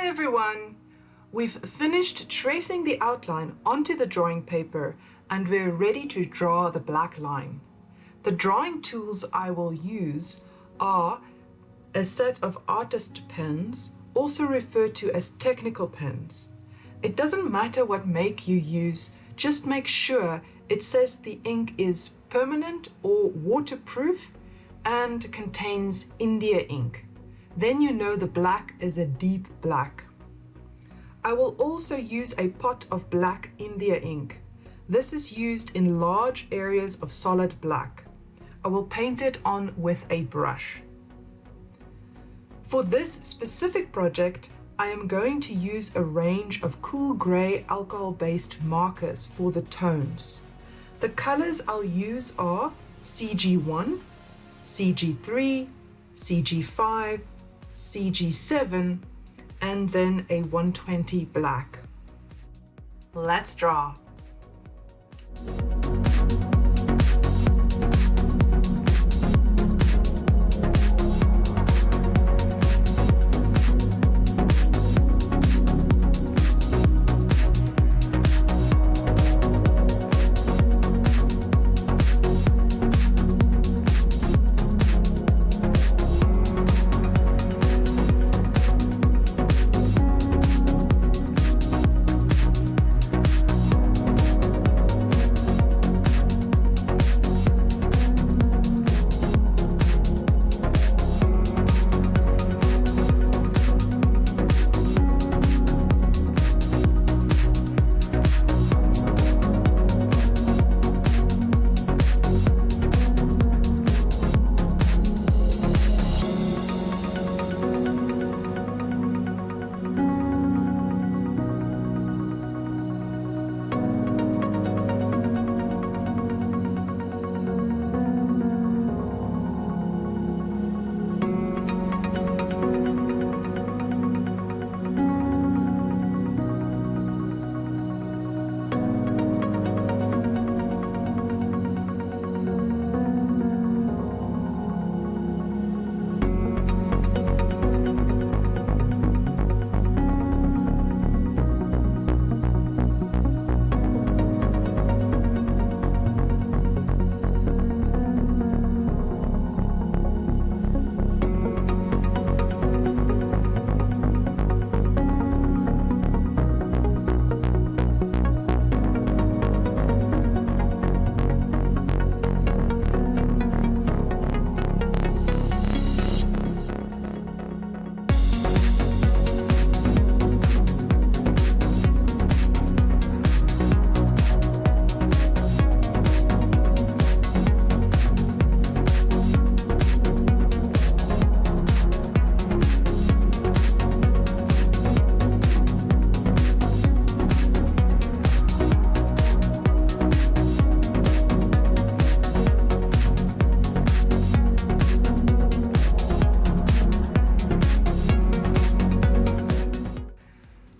everyone! We've finished tracing the outline onto the drawing paper and we're ready to draw the black line. The drawing tools I will use are a set of artist pens, also referred to as technical pens. It doesn't matter what make you use, just make sure it says the ink is permanent or waterproof and contains India ink. Then you know the black is a deep black. I will also use a pot of black India ink. This is used in large areas of solid black. I will paint it on with a brush. For this specific project, I am going to use a range of cool grey alcohol-based markers for the tones. The colors I'll use are CG1, CG3, CG5, CG7, and then a 120 black. Let's draw.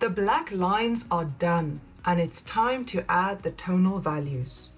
The black lines are done, and it's time to add the tonal values.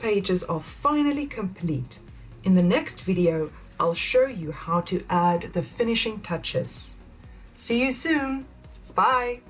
pages are finally complete. In the next video, I'll show you how to add the finishing touches. See you soon. Bye.